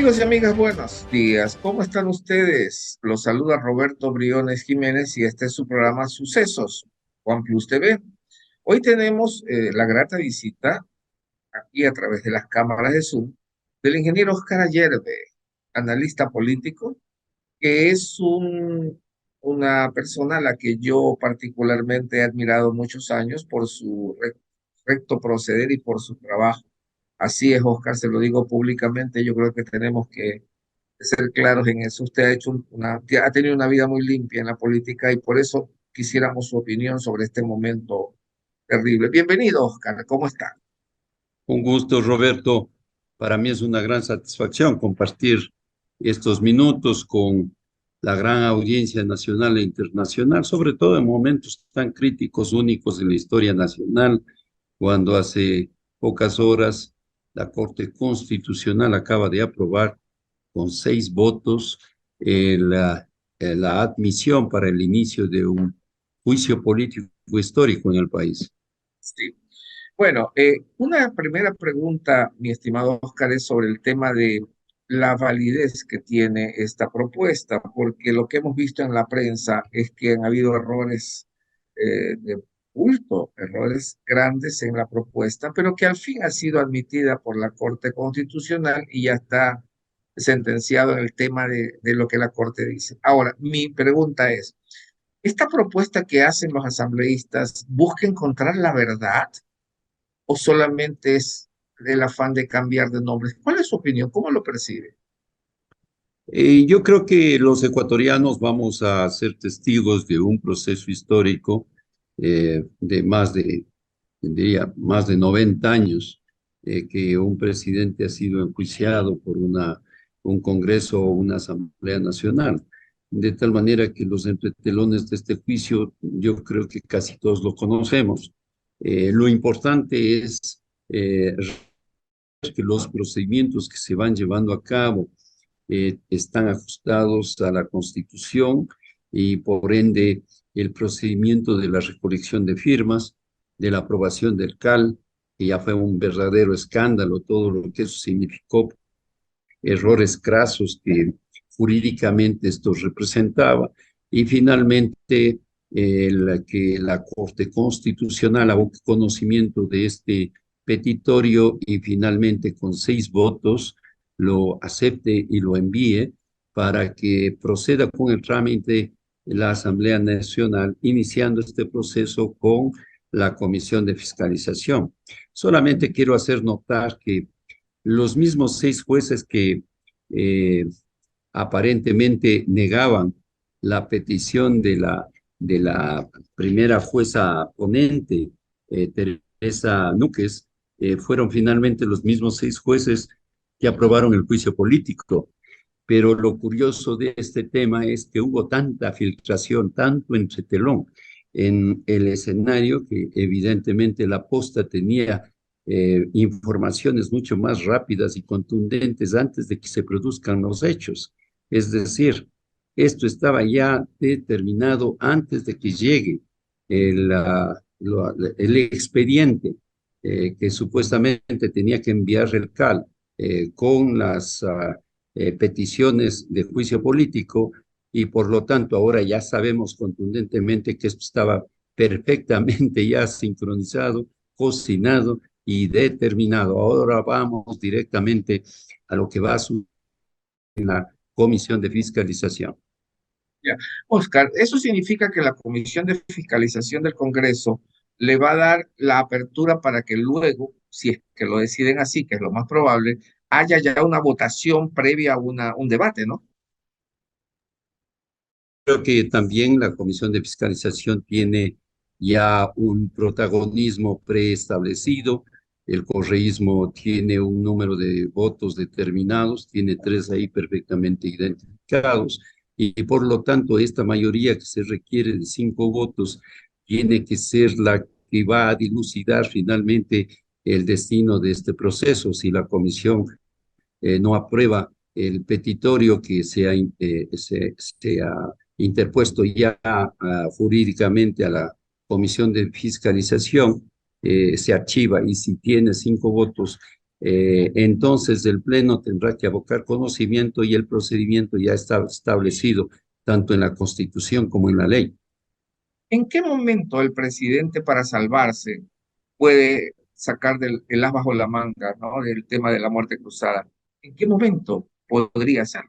Amigos y amigas, buenos días. ¿Cómo están ustedes? Los saluda Roberto Briones Jiménez y este es su programa Sucesos, Juan Plus TV. Hoy tenemos la grata visita aquí a través de las cámaras de Zoom del ingeniero Oscar Ayerbe, analista político, que es una persona a la que yo particularmente he admirado muchos años por su recto proceder y por su trabajo. Así es, Oscar, se lo digo públicamente, yo creo que tenemos que ser claros en eso. Usted ha tenido una vida muy limpia en la política y por eso quisiéramos su opinión sobre este momento terrible. Bienvenido, Oscar, ¿cómo está? Un gusto, Roberto. Para mí es una gran satisfacción compartir estos minutos con la gran audiencia nacional e internacional, sobre todo en momentos tan críticos, únicos en la historia nacional, cuando hace pocas horas la Corte Constitucional acaba de aprobar con 6 votos la admisión para el inicio de un juicio político histórico en el país. Sí. Bueno, una primera pregunta, mi estimado Oscar, es sobre el tema de la validez que tiene esta propuesta, porque lo que hemos visto en la prensa es que han habido errores de bulto, errores grandes en la propuesta, pero que al fin ha sido admitida por la Corte Constitucional y ya está sentenciado en el tema de lo que la Corte dice. Ahora, mi pregunta es, ¿esta propuesta que hacen los asambleístas busca encontrar la verdad o solamente es el afán de cambiar de nombres? ¿Cuál es su opinión? ¿Cómo lo percibe? Yo creo que los ecuatorianos vamos a ser testigos de un proceso histórico de diría, más de 90 años, que un presidente ha sido enjuiciado por un Congreso o una Asamblea Nacional. De tal manera que los entretelones de este juicio, yo creo que casi todos lo conocemos. Lo importante es que los procedimientos que se van llevando a cabo están ajustados a la Constitución y por ende el procedimiento de la recolección de firmas, de la aprobación del CAL, que ya fue un verdadero escándalo, todo lo que eso significó, errores crasos que jurídicamente esto representaba, y finalmente que la Corte Constitucional haga conocimiento de este petitorio y finalmente con 6 votos lo acepte y lo envíe para que proceda con el trámite de la Asamblea Nacional, iniciando este proceso con la Comisión de Fiscalización. Solamente quiero hacer notar que los mismos 6 jueces que eh, aparentemente negaban la petición de la primera jueza ponente, Teresa Núquez, fueron finalmente los mismos 6 jueces que aprobaron el juicio político. Pero lo curioso de este tema es que hubo tanta filtración, tanto entretelón en el escenario, que evidentemente la posta tenía informaciones mucho más rápidas y contundentes antes de que se produzcan los hechos. Es decir, esto estaba ya determinado antes de que llegue el expediente que supuestamente tenía que enviar el CAL con las peticiones de juicio político, y por lo tanto ahora ya sabemos contundentemente que esto estaba perfectamente ya sincronizado, cocinado y determinado. Ahora vamos directamente a lo que va a suceder en la Comisión de Fiscalización. Ya. Oscar, eso significa que la Comisión de Fiscalización del Congreso le va a dar la apertura para que luego, si es que lo deciden así, que es lo más probable, haya ya una votación previa a un debate, ¿no? Creo que también la Comisión de Fiscalización tiene ya un protagonismo preestablecido. El correísmo tiene un número de votos determinados, tiene 3 ahí perfectamente identificados, y por lo tanto esta mayoría que se requiere de 5 votos tiene que ser la que va a dilucidar finalmente el destino de este proceso. Si la comisión no aprueba el petitorio que se ha interpuesto ya jurídicamente a la Comisión de Fiscalización, se archiva, y si tiene 5 votos entonces el Pleno tendrá que abocar conocimiento y el procedimiento ya está establecido tanto en la Constitución como en la ley. ¿En qué momento el presidente, para salvarse, puede sacar el as bajo la manga, ¿no? Del tema de la muerte cruzada? ¿En qué momento podría ser?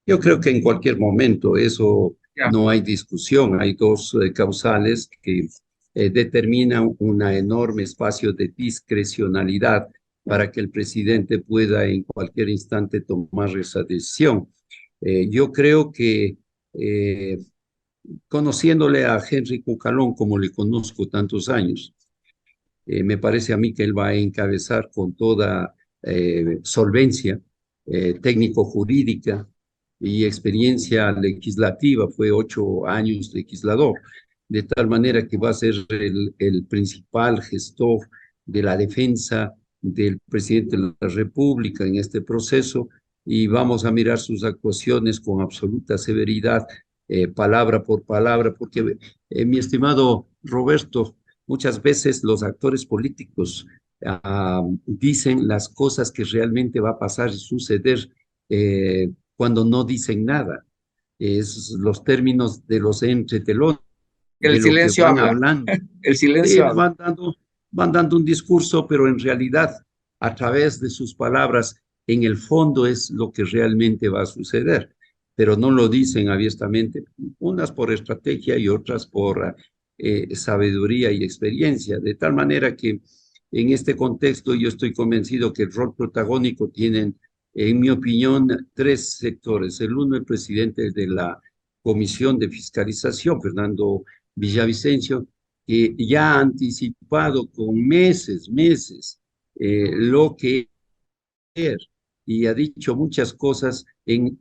Yo creo que en cualquier momento, eso Ya, no hay discusión. Hay dos causales que determinan un enorme espacio de discrecionalidad para que el presidente pueda en cualquier instante tomar esa decisión. Yo creo que eh, conociéndole a Henry Cucalón como le conozco tantos años, me parece a mí que él va a encabezar con toda solvencia técnico-jurídica y experiencia legislativa, fue 8 años legislador, de tal manera que va a ser el principal gestor de la defensa del presidente de la República en este proceso y vamos a mirar sus actuaciones con absoluta severidad, palabra por palabra, porque mi estimado Roberto, muchas veces los actores políticos dicen las cosas que realmente va a pasar y suceder cuando no dicen nada. Es los términos de los entretelones, el de lo que silencio van habla, hablando. el Sí, silencio habla. van dando un discurso, pero en realidad, a través de sus palabras, en el fondo es lo que realmente va a suceder, pero no lo dicen abiertamente, unas por estrategia y otras por sabiduría y experiencia, de tal manera que en este contexto yo estoy convencido que el rol protagónico tienen, en mi opinión, tres sectores. El uno, el presidente de la Comisión de Fiscalización, Fernando Villavicencio, que ya ha anticipado con meses lo que es y ha dicho muchas cosas en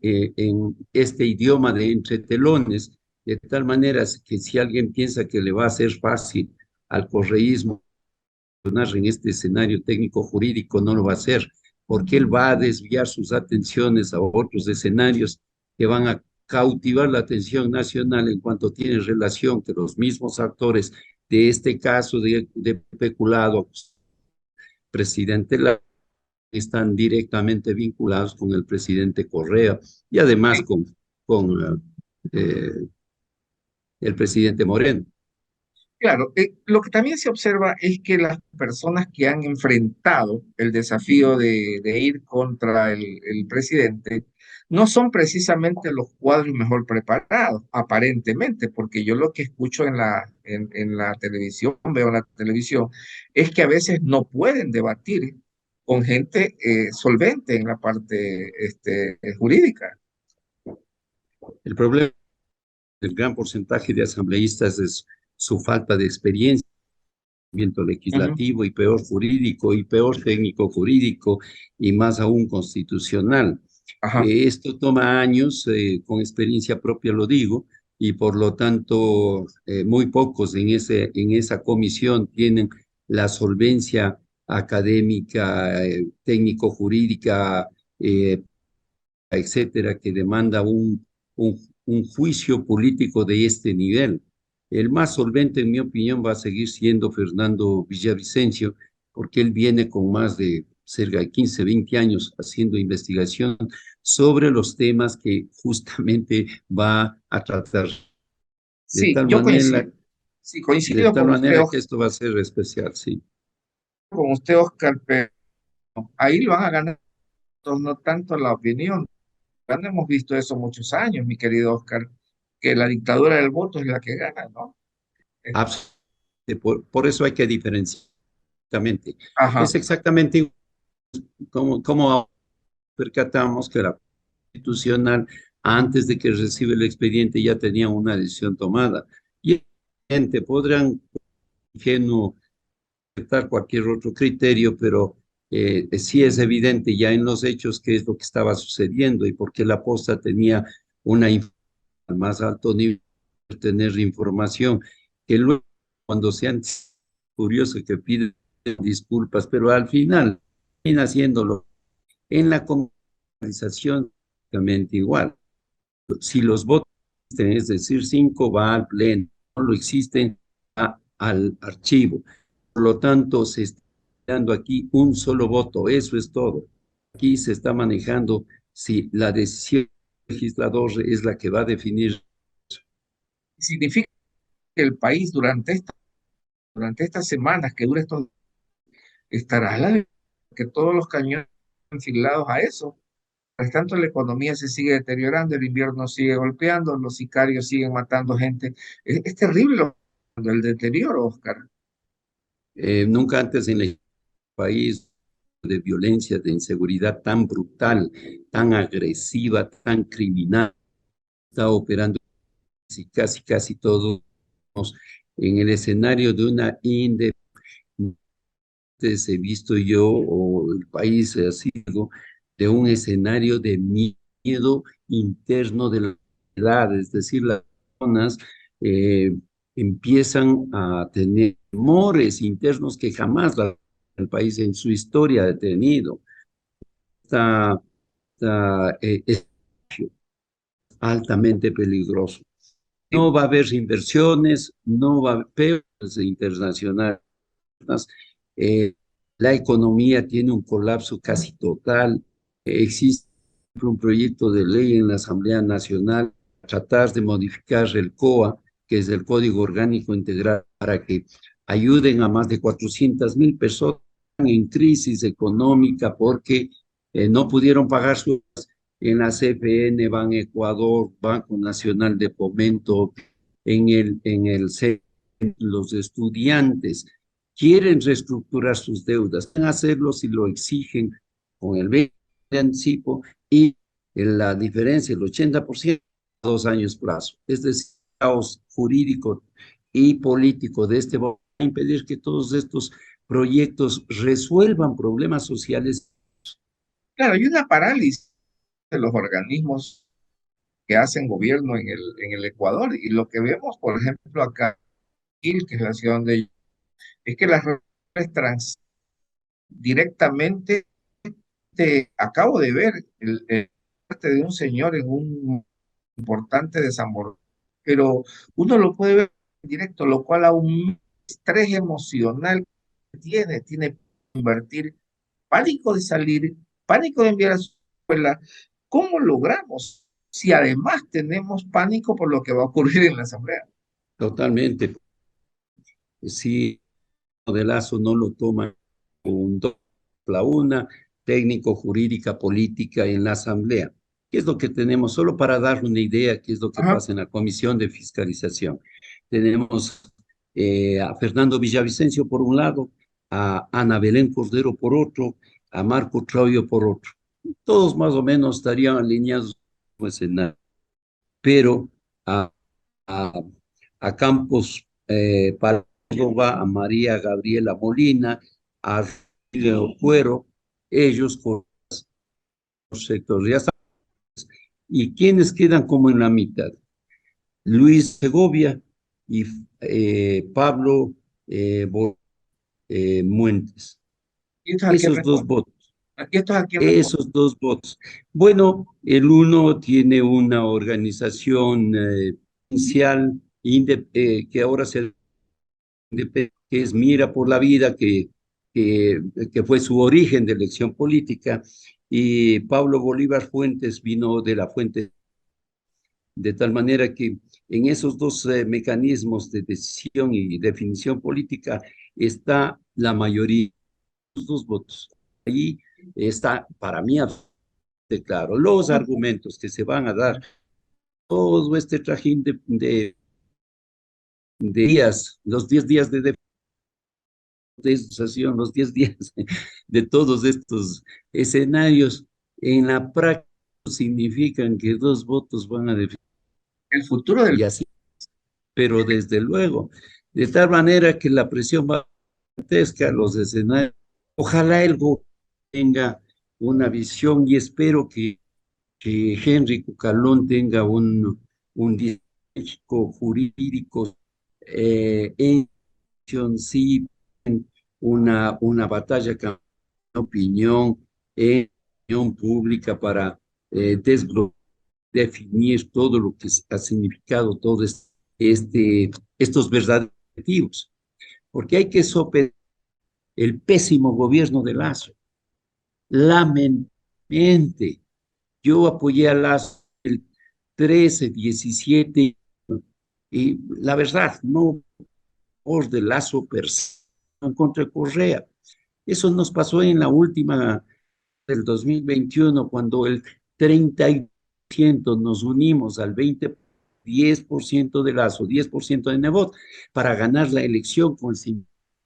este idioma de entretelones, de tal manera que si alguien piensa que le va a ser fácil al correísmo en este escenario técnico jurídico, no lo va a hacer, porque él va a desviar sus atenciones a otros escenarios que van a cautivar la atención nacional en cuanto tienen relación que los mismos actores de este caso de peculado, presidente la están directamente vinculados con el presidente Correa y además Sí, con el presidente Moreno. claro, lo que también se observa es que las personas que han enfrentado el desafío de ir contra el presidente no son precisamente los cuadros mejor preparados, aparentemente, porque yo lo que escucho en la televisión, veo en la televisión, es que a veces no pueden debatir con gente solvente en la parte jurídica. El problema del gran porcentaje de asambleístas es su falta de experiencia Ujú. legislativo y peor jurídico y peor técnico jurídico y más aún constitucional. Ajá. Esto toma años, con experiencia propia lo digo, y por lo tanto muy pocos en esa comisión tienen la solvencia académica, técnico-jurídica, eh, etcétera, que demanda un juicio político de este nivel. El más solvente, en mi opinión, va a seguir siendo Fernando Villavicencio, porque él viene con más de cerca de 15, 20 años haciendo investigación sobre los temas que justamente va a tratar. De Sí, tal yo manera, coincido. Sí, de coincido tal con usted, manera que esto va a ser especial, sí. Oscar, pero ahí lo van a ganar no tanto la opinión. Ya no hemos visto eso muchos años, mi querido Oscar, que la dictadura del voto es la que gana, ¿no? Eh, Absolutamente. Por eso hay que diferenciar. Exactamente. Es Ajá, exactamente como percatamos que la constitucional, antes de que reciba el expediente, ya tenía una decisión tomada. Y gente podrán, ingenuo, aceptar cualquier otro criterio, pero sí es evidente ya en los hechos qué es lo que estaba sucediendo y por qué la posta tenía una al más alto nivel de tener información, que luego cuando sean curiosos que piden disculpas, pero al final termina haciéndolo en la comercialización exactamente igual. Si los votos existen, es decir, 5 va al pleno, no lo existen, va al archivo. Por lo tanto, se está dando aquí un solo voto, eso es todo. Aquí se está manejando si la decisión del legislador es la que va a definir. Significa que el país durante estas semanas que dura estos, estará a la que todos los cañones enfilados a eso. Por tanto, la economía se sigue deteriorando, el invierno sigue golpeando, los sicarios siguen matando gente. Es terrible el deterioro, Oscar. Nunca antes en el país de violencia, de inseguridad tan brutal, tan agresiva, tan criminal, está operando y casi todos en el escenario de una independencia. He visto yo, o el país ha sido, de un escenario de miedo interno de la sociedad, es decir, las personas eh, empiezan a tener temores internos que jamás el país en su historia ha tenido. Es altamente peligroso. Sí, No va a haber inversiones, no va a haber peores internacionales. eh, la economía tiene un colapso casi total. Existe un proyecto de ley en la Asamblea Nacional para tratar de modificar el COA, que es el Código Orgánico Integral, para que ayuden a más de 400.000 personas en crisis económica porque no pudieron pagar sus en la CFN, Ban Ecuador, Banco Nacional de Fomento, en el los estudiantes quieren reestructurar sus deudas, pueden hacerlo si lo exigen con el 20% de anticipo y la diferencia, el 80%, a 2 años plazo. Es decir, el caos jurídico y político de este va a impedir que todos estos proyectos resuelvan problemas sociales. claro, hay una parálisis de los organismos que hacen gobierno en el Ecuador. Y lo que vemos, por ejemplo, acá, que es la ciudad donde yo, es que las reuniones directamente, acabo de ver el parte de un señor en un importante desamor, pero uno lo puede ver en directo, lo cual aún estrés emocional que tiene que convertir pánico de salir, pánico de enviar a su escuela. ¿Cómo logramos si además tenemos pánico por lo que va a ocurrir en la asamblea? Totalmente. Si de Lazo no lo toma un la una, técnico, jurídica, política en la Asamblea. ¿Qué es lo que tenemos? Solo para dar una idea, qué es lo que Ajá. pasa en la Comisión de Fiscalización. Tenemos a Fernando Villavicencio por un lado, a Ana Belén Cordero por otro, a Marco Troyo por otro. Todos más o menos estarían alineados en el escenario, pero a, a, a Campos Paloma, a María Gabriela Molina, a Leo Cuero, ellos con los sectores. Ya están. ¿Y quiénes quedan como en la mitad? Luis Segovia y Pablo eh, Muentes. ¿Y esto a quién Esos dos responde? votos. ¿Y esto a quién responde? Esos dos votos. Bueno, el uno tiene una organización inicial que ahora que es Mira por la Vida, que, que fue su origen de elección política, y Pablo Bolívar Fuentes vino de la Fuente, de tal manera que en esos dos mecanismos de decisión y definición política está la mayoría de los dos votos. Ahí está, para mí, claro, los argumentos que se van a dar, todo este trajín de días, los 10 días de asociación, los 10 días de todos estos escenarios, en la práctica significan que dos votos van a definir, El futuro y del... así, pero desde luego, de tal manera que la presión va a ser gigantesca, los escenarios. Ojalá el gobierno tenga una visión y espero que Henry Cucalón tenga un diagnóstico jurídico en sí, una batalla con opinión en opinión pública para definir todo lo que ha significado todo estos verdaderos objetivos. porque hay que sopesar el pésimo gobierno de Lazo. Lamentablemente, yo apoyé a Lazo el 13, 17, y la verdad, no por de Lazo per se, en contra de Correa. Eso nos pasó en la última del 2021, cuando el 30% nos unimos al 10% de Lazo, 10% de Nebot, para ganar la elección con el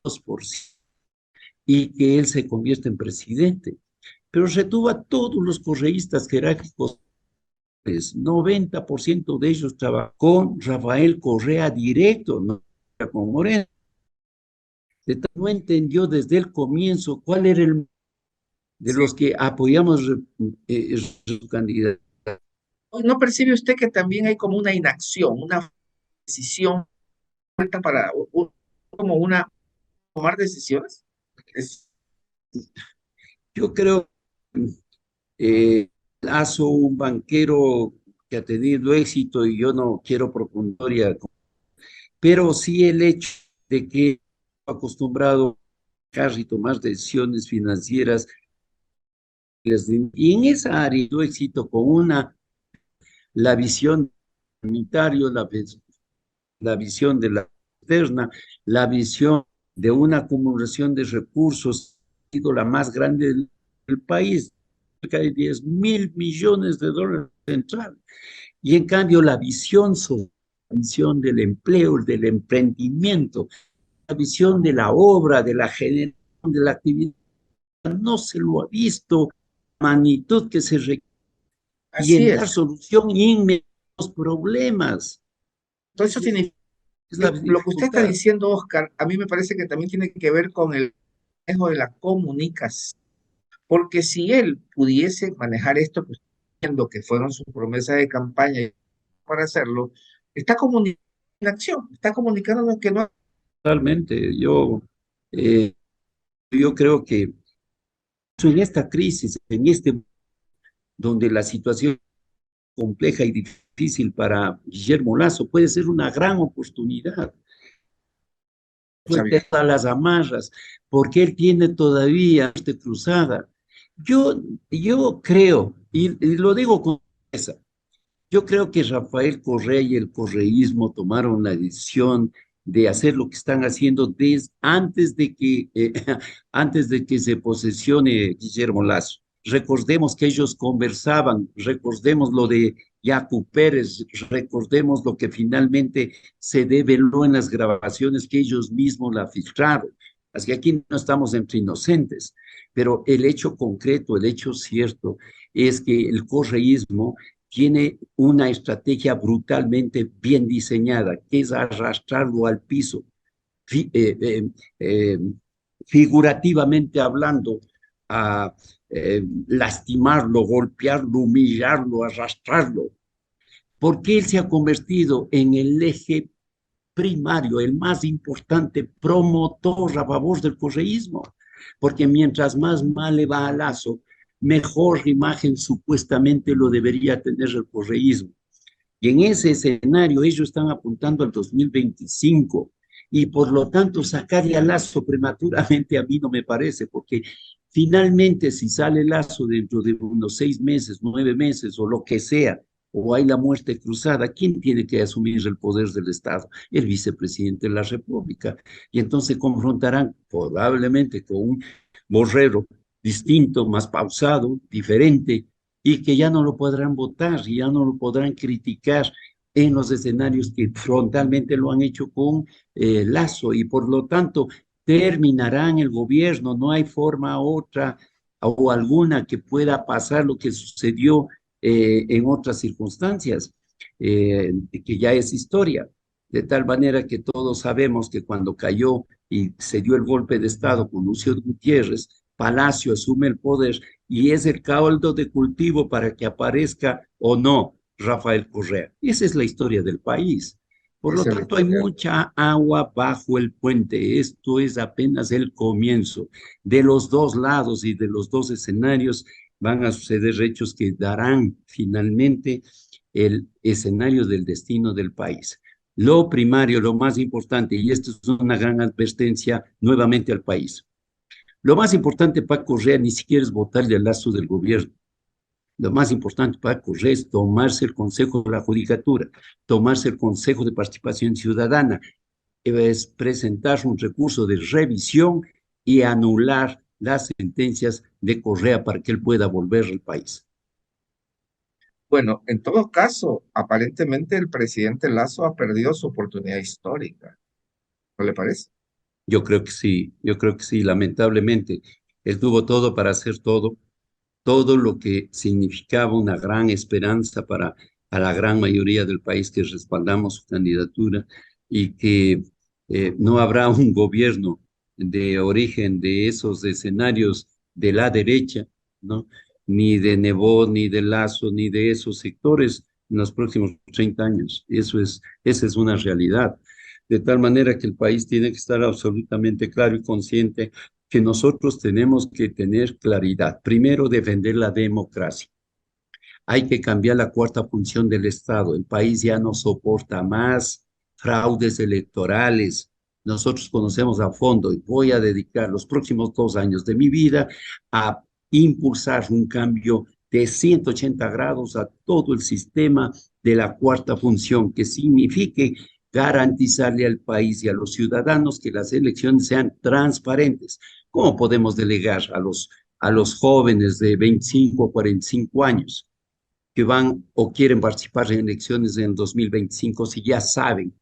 52% y que él se convierta en presidente. Pero retuvo a todos los correístas jerárquicos, 90% de ellos trabajó con Rafael Correa directo, no con Moreno. No entendió desde el comienzo cuál era el de Sí. los que apoyamos su candidato. ¿No percibe usted que también hay como una inacción, una decisión falta para como una tomar decisiones? Es, Yo creo que Lazo, un banquero que ha tenido éxito, y yo no quiero profundizar, pero sí el hecho de que acostumbrado a y tomar decisiones financieras, y en esa área tuvo éxito con la visión unitario, la visión de la externa, la visión de una acumulación de recursos, ha sido la más grande del país, cerca de 10.000 millones de dólares central. Y en cambio la visión social, la visión del empleo, del emprendimiento, la visión de la obra, de la generación, de la actividad, no se lo ha visto la magnitud que se requiere y así en dar es. solución inmediata a los problemas. Todo eso Y esa significa, es la lo que usted está dificultad. diciendo, Oscar, a mí me parece que también tiene que ver con el manejo de la comunicación. Porque si él pudiese manejar esto, pues, lo que fueron sus promesas de campaña para hacerlo, está comunicando en acción, está comunicándonos que no. Totalmente. Yo creo que en esta crisis, en este donde la situación es compleja y difícil para Guillermo Lazo, puede ser una gran oportunidad. Sabía. Suelte a las amarras, porque él tiene todavía cruzada. Yo creo, y lo digo con esa, yo creo que Rafael Correa y el correísmo tomaron la decisión de hacer lo que están haciendo antes de que se posesione Guillermo Lazo. Recordemos que ellos conversaban, recordemos lo de Yacu Pérez, recordemos lo que finalmente se develó en las grabaciones que ellos mismos la filtraron. Así que aquí no estamos entre inocentes, pero el hecho concreto, el hecho cierto, es que el correísmo tiene una estrategia brutalmente bien diseñada, que es arrastrarlo al piso, fi, figurativamente hablando, a lastimarlo, golpearlo, humillarlo, arrastrarlo, porque él se ha convertido en el eje primario, el más importante promotor a favor del correísmo, porque mientras más mal le va a Lazo, mejor imagen supuestamente lo debería tener el correísmo. Y en ese escenario ellos están apuntando al 2025 y por lo tanto sacarle a Lazo prematuramente a mí no me parece, porque finalmente si sale Lazo dentro de unos 6 meses, 9 meses o lo que sea, o hay la muerte cruzada, ¿quién tiene que asumir el poder del Estado? El vicepresidente de la República. Y entonces confrontarán probablemente con un Borrero distinto, más pausado, diferente, y que ya no lo podrán votar, y ya no lo podrán criticar en los escenarios que frontalmente lo han hecho con Lazo, y por lo tanto terminarán el gobierno, no hay forma otra o alguna que pueda pasar lo que sucedió en otras circunstancias, que ya es historia, de tal manera que todos sabemos que cuando cayó y se dio el golpe de Estado con Lucio Gutiérrez, Palacio asume el poder y es el caldo de cultivo para que aparezca o no Rafael Correa. Esa es la historia del país. Por lo Esa es la tanto, hay historia. mucha agua bajo el puente. Esto es apenas el comienzo. De los dos lados y de los dos escenarios van a suceder hechos que darán finalmente el escenario del destino del país. Lo primario, lo más importante, y esto es una gran advertencia nuevamente al país. Lo más importante para Correa ni siquiera es votarle al lazo del gobierno. Lo más importante para Correa es tomarse el Consejo de la Judicatura, tomarse el Consejo de Participación Ciudadana, es presentar un recurso de revisión y anular las sentencias de Correa para que él pueda volver al país. Bueno, en todo caso, aparentemente el presidente Lazo ha perdido su oportunidad histórica, ¿no le parece? Yo creo que sí, lamentablemente. Él tuvo todo para hacer todo, todo lo que significaba una gran esperanza para a la gran mayoría del país que respaldamos su candidatura y que no habrá un gobierno de origen de esos escenarios de la derecha, ¿no? Ni de Nebot, ni de Lazo, ni de esos sectores en los próximos 30 años. Esa es una realidad. De tal manera que el país tiene que estar absolutamente claro y consciente que nosotros tenemos que tener claridad. Primero, defender la democracia. Hay que cambiar la cuarta función del Estado. El país ya no soporta más fraudes electorales. Nosotros conocemos a fondo y voy a dedicar los próximos 2 años de mi vida a impulsar un cambio de 180 grados a todo el sistema de la cuarta función, que signifique garantizarle al país y a los ciudadanos que las elecciones sean transparentes. ¿Cómo podemos delegar a los jóvenes de 25 o 45 años que van o quieren participar en elecciones en 2025 si ya saben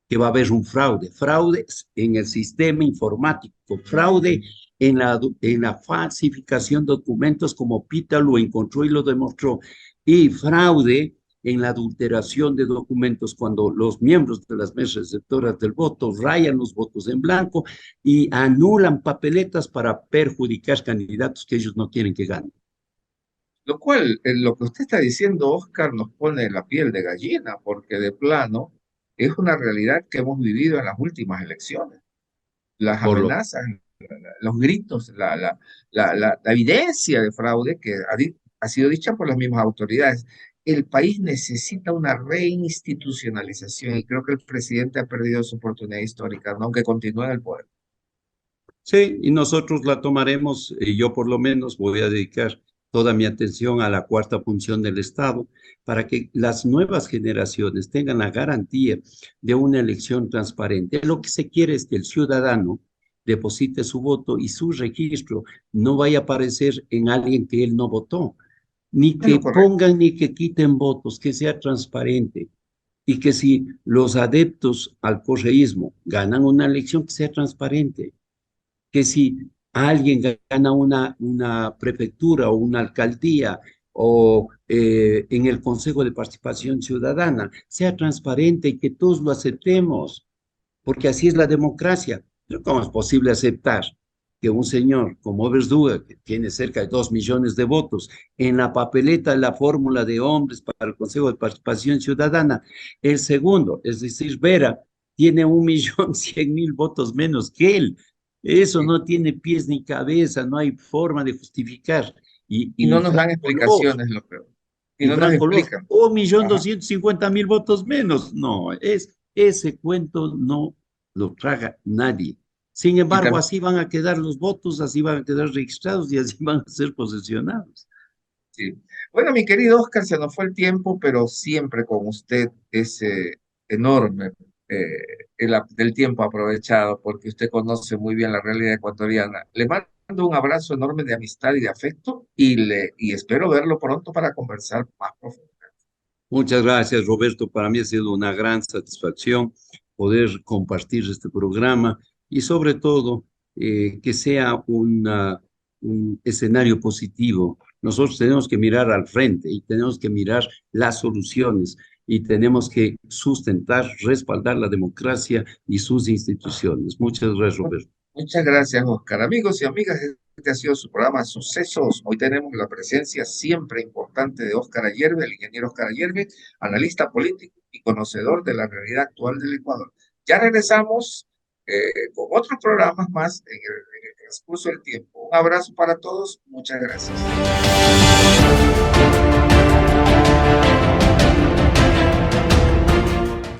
que va a haber un fraude? Fraude en el sistema informático, fraude en la falsificación de documentos como Pita lo encontró y lo demostró, y fraude en la adulteración de documentos cuando los miembros de las mesas receptoras del voto rayan los votos en blanco y anulan papeletas para perjudicar candidatos que ellos no quieren que ganen. Lo cual, lo que usted está diciendo, Oscar, nos pone la piel de gallina, porque de plano es una realidad que hemos vivido en las últimas elecciones. Las Por lo, amenazas, los gritos, la evidencia de fraude que ha sido dicha por las mismas autoridades. El país necesita una reinstitucionalización y creo que el presidente ha perdido su oportunidad histórica, ¿no? Aunque continúe en el poder. Sí, y nosotros la tomaremos, y yo por lo menos voy a dedicar toda mi atención a la cuarta función del Estado para que las nuevas generaciones tengan la garantía de una elección transparente. Lo que se quiere es que el ciudadano deposite su voto y su registro no vaya a aparecer en alguien que él no votó, ni Es lo que correcto. pongan ni que quiten votos, que sea transparente. Y que si los adeptos al correísmo ganan una elección, que sea transparente, que si alguien gana una prefectura o una alcaldía o en el Consejo de Participación Ciudadana, sea transparente y que todos lo aceptemos, porque así es la democracia. Pero ¿cómo es posible aceptar que un señor como Verduga, que tiene cerca de 2 millones de votos, en la papeleta de la fórmula de hombres para el Consejo de Participación Ciudadana, el segundo, es decir, Vera, tiene 1.100.000 votos menos que él? Eso Sí. no tiene pies ni cabeza, no hay forma de justificar. Y no Y nos dan Franco Loz, explicaciones, lo peor. Y y no nos Franco Loz, explican. un millón Ajá. 250.000 votos menos. No, ese cuento no lo traga nadie. Sin Y embargo, también, así van a quedar los votos, así van a quedar registrados y así van a ser posesionados. sí. Bueno, mi querido Oscar, se nos fue el tiempo, pero siempre con usted ese enorme del tiempo aprovechado, porque usted conoce muy bien la realidad ecuatoriana. Le mando un abrazo enorme de amistad y de afecto y espero verlo pronto para conversar más profundo. Muchas gracias, Roberto. Para mí ha sido una gran satisfacción poder compartir este programa y sobre todo que sea un escenario positivo. Nosotros tenemos que mirar al frente y tenemos que mirar las soluciones y tenemos que sustentar, respaldar la democracia y sus instituciones. Muchas gracias, Roberto. Muchas gracias, Oscar. Amigos y amigas, este ha sido su programa Sucesos. Hoy tenemos la presencia siempre importante de Oscar Ayerbe, el ingeniero Oscar Ayerbe, analista político y conocedor de la realidad actual del Ecuador. Ya regresamos con otros programas más en el transcurso del tiempo. Un abrazo para todos. Muchas gracias.